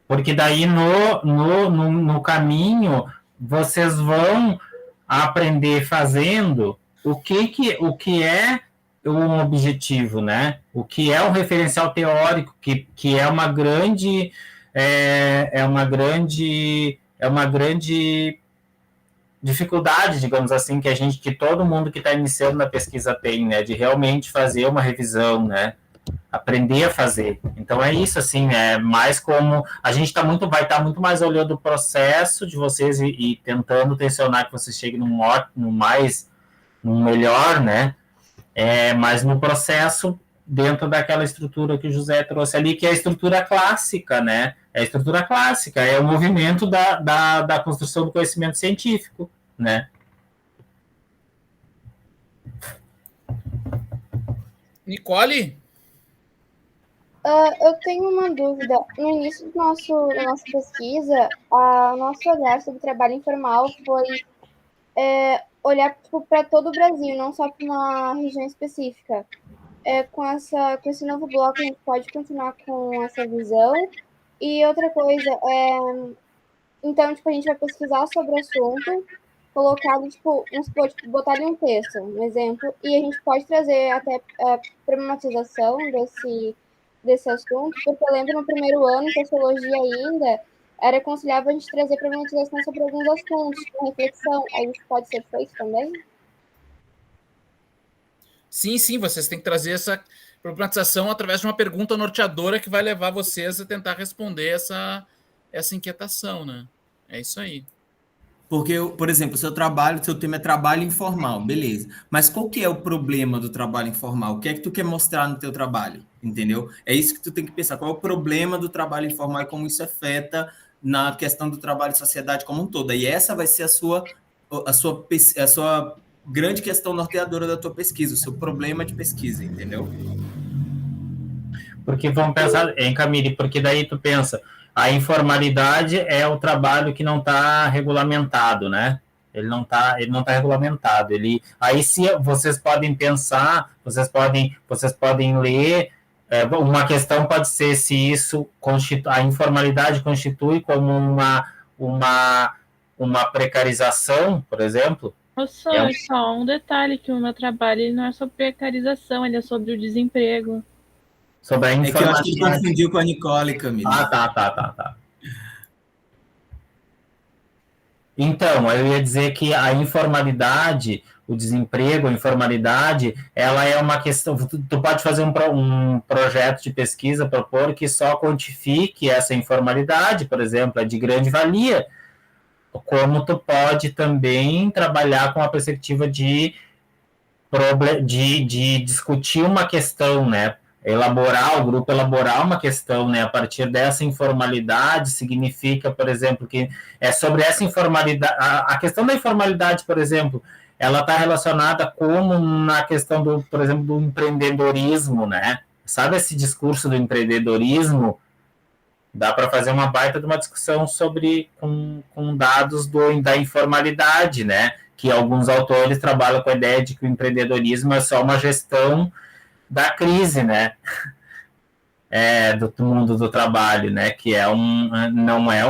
Porque daí no caminho vocês vão aprender fazendo o que é um objetivo, né? O que é um referencial teórico, que é uma grande dificuldade, digamos assim, que todo mundo que está iniciando na pesquisa tem, né? De realmente fazer uma revisão, né? Aprender a fazer. Então é isso, assim, é mais como a gente vai estar muito mais olhando o processo de vocês e tentando tensionar que vocês cheguem num melhor, né? Mas no processo dentro daquela estrutura que o José trouxe ali, que é a estrutura clássica, né? É a estrutura clássica, é o movimento da construção do conhecimento científico, né? Nicole? Eu tenho uma dúvida. No início da nossa pesquisa, o nosso olhar sobre trabalho informal foi olhar para todo o Brasil, não só para uma região específica. Com esse novo bloco, a gente pode continuar com essa visão. E outra coisa, então, a gente vai pesquisar sobre o assunto, colocado, botar ali um texto, um exemplo, e a gente pode trazer até problematização desse assunto, porque eu lembro no primeiro ano, em sociologia ainda, era aconselhável a gente trazer problematização sobre alguns assuntos, uma reflexão, aí isso pode ser feito também? Sim, vocês têm que trazer essa problematização através de uma pergunta norteadora que vai levar vocês a tentar responder essa inquietação, né? É isso aí. Porque, por exemplo, seu tema é trabalho informal, beleza. Mas qual que é o problema do trabalho informal? O que é que tu quer mostrar no teu trabalho? Entendeu? É isso que tu tem que pensar. Qual é o problema do trabalho informal e como isso afeta na questão do trabalho e sociedade como um todo? E essa vai ser a sua grande questão norteadora da tua pesquisa, o seu problema de pesquisa, entendeu? Porque vamos pensar, Camille, porque daí tu pensa, a informalidade é o trabalho que não está regulamentado, né? Ele não tá regulamentado. Aí se vocês podem pensar, vocês podem ler, uma questão pode ser se isso a informalidade constitui como uma precarização, por exemplo. Só um detalhe, que o meu trabalho ele não é sobre precarização, ele é sobre o desemprego. Sobre a informalidade. É que eu acho que ele confundiu com a Nicole, Camille. Tá. Então, eu ia dizer que a informalidade, o desemprego, a informalidade, ela é uma questão. Tu pode fazer um projeto de pesquisa, propor que só quantifique essa informalidade, por exemplo, é de grande valia. Como tu pode também trabalhar com a perspectiva de discutir uma questão, né? O grupo elaborar uma questão, né? A partir dessa informalidade, significa, por exemplo, que é sobre essa informalidade. A questão da informalidade, por exemplo, ela está relacionada como na questão por exemplo, do empreendedorismo, né? Sabe esse discurso do empreendedorismo? Dá para fazer uma baita de uma discussão com dados da informalidade, né? Que alguns autores trabalham com a ideia de que o empreendedorismo é só uma gestão da crise, né? Do mundo do trabalho, né? Que não é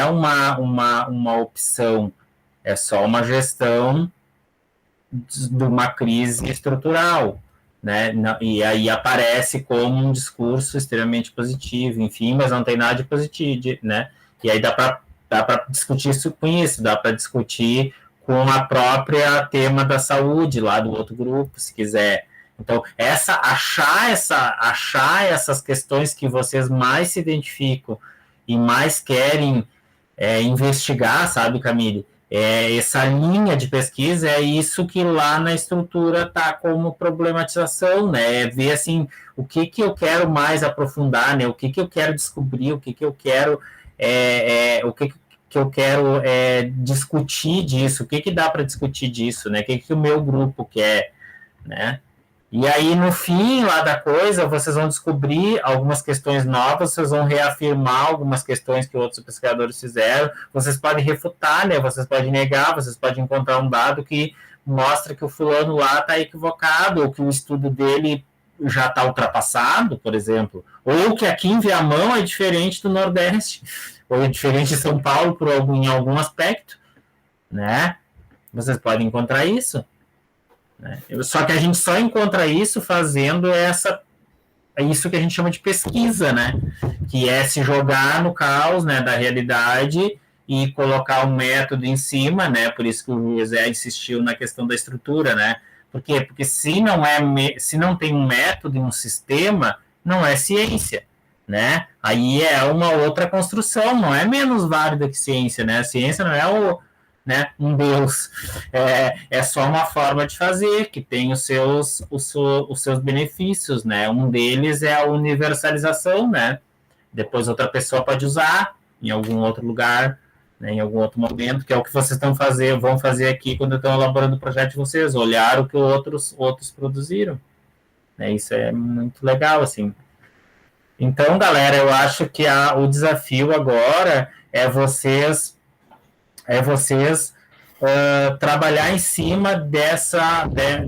uma opção, é só uma gestão de uma crise estrutural, né? E aí aparece como um discurso extremamente positivo, enfim, mas não tem nada de positivo, né? E aí dá para discutir isso com isso, dá para discutir com a própria tema da saúde lá do outro grupo, se quiser. Então, achar essas questões que vocês mais se identificam e mais querem investigar, sabe, Camille? Essa linha de pesquisa é isso que lá na estrutura está como problematização, né? Ver assim o que eu quero mais aprofundar, né? O que eu quero descobrir, o que eu quero eu quero discutir disso, o que dá para discutir disso, né? O que o meu grupo quer, né? E aí, no fim lá da coisa, vocês vão descobrir algumas questões novas, vocês vão reafirmar algumas questões que outros pesquisadores fizeram, vocês podem refutar, né? Vocês podem negar, vocês podem encontrar um dado que mostra que o fulano lá está equivocado, ou que o estudo dele já está ultrapassado, por exemplo, ou que aqui em Viamão é diferente do Nordeste, ou é diferente de São Paulo em algum aspecto, né? Vocês podem encontrar isso, né? Só que a gente só encontra isso fazendo isso que a gente chama de pesquisa, né? Que é se jogar no caos, né, da realidade e colocar um método em cima, né? Por isso que o José insistiu na questão da estrutura, né? Por quê? Porque se não tem um método e um sistema, não é ciência, né? Aí é uma outra construção, não é menos válida que ciência, né? A ciência não é um Deus, é só uma forma de fazer, que tem os seus benefícios, né? Um deles é a universalização, né? Depois outra pessoa pode usar em algum outro lugar, né, em algum outro momento, que é o que vocês vão fazer aqui quando estão elaborando o projeto de vocês, olhar o que outros produziram, né? Isso é muito legal, assim. Então, galera, eu acho que o desafio agora é vocês trabalhar em cima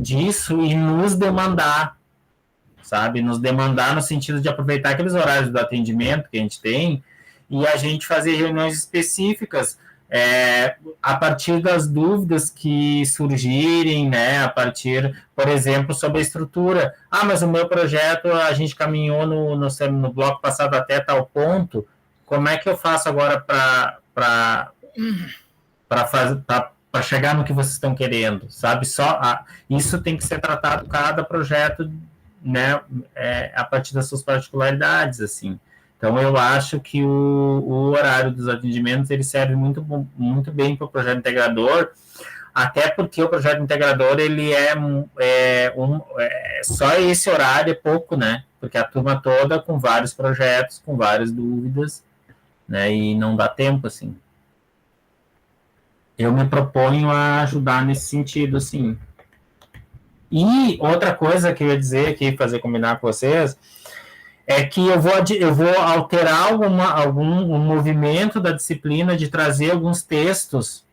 disso e nos demandar, sabe? Nos demandar no sentido de aproveitar aqueles horários do atendimento que a gente tem e a gente fazer reuniões específicas a partir das dúvidas que surgirem, né? A partir, por exemplo, sobre a estrutura. Mas o meu projeto, a gente caminhou no bloco passado até tal ponto, como é que eu faço agora para chegar no que vocês estão querendo, sabe? Isso tem que ser tratado cada projeto, né, a partir das suas particularidades, assim. Então, eu acho que o horário dos atendimentos, ele serve muito, muito bem para o projeto integrador, até porque o projeto integrador, ele só esse horário é pouco, né? Porque a turma toda com vários projetos, com várias dúvidas, né? E não dá tempo, assim. Eu me proponho a ajudar nesse sentido, assim. E outra coisa que eu ia dizer aqui, fazer combinar com vocês, é que eu vou alterar algum movimento da disciplina de trazer alguns textos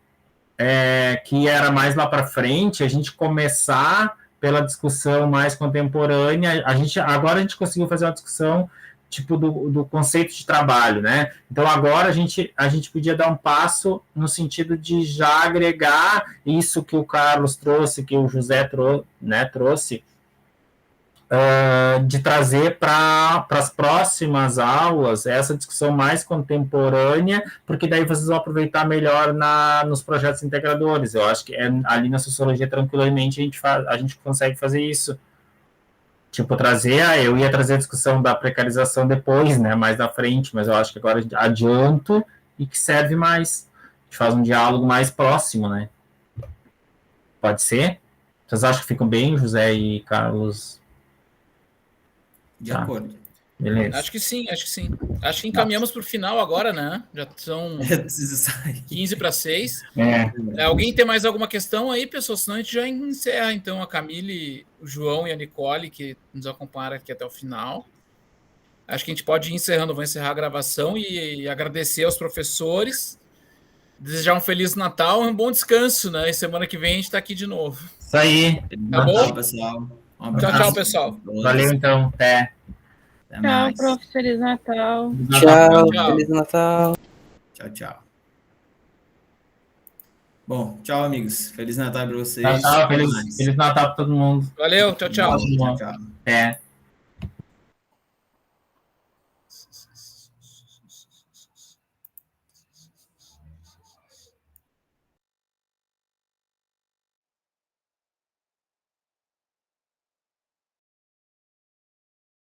que era mais lá para frente, a gente começar pela discussão mais contemporânea. Agora a gente conseguiu fazer uma discussão tipo do conceito de trabalho, né? Então agora a gente podia dar um passo no sentido de já agregar isso que o Carlos trouxe, que o José trouxe, de trazer para as próximas aulas essa discussão mais contemporânea, porque daí vocês vão aproveitar melhor nos projetos integradores. Eu acho que ali na sociologia, tranquilamente, a gente consegue fazer isso. Tipo, eu ia trazer a discussão da precarização depois, né, mais na frente, mas eu acho que agora adianto e que serve mais. A gente faz um diálogo mais próximo, né? Pode ser? Vocês acham que ficam bem, José e Carlos? De acordo. Beleza. Acho que sim. Acho que encaminhamos para o final agora, né? Já são 15:06. Alguém tem mais alguma questão aí, pessoal? Senão a gente já encerra, então, a Camille, o João e a Nicole, que nos acompanharam aqui até o final. Acho que a gente pode ir encerrando. Vou encerrar a gravação e agradecer aos professores. Desejar um Feliz Natal e um bom descanso, né? E semana que vem a gente está aqui de novo. Isso aí. Tá bom? Pessoal. Tchau, pessoal. Valeu, então. Até. Tchau, prof. Feliz Natal. Tchau. Feliz Natal. Tchau. Bom, tchau, amigos. Feliz Natal para vocês. Tchau. Feliz Natal para todo mundo. Valeu, tchau. Tchau. Até.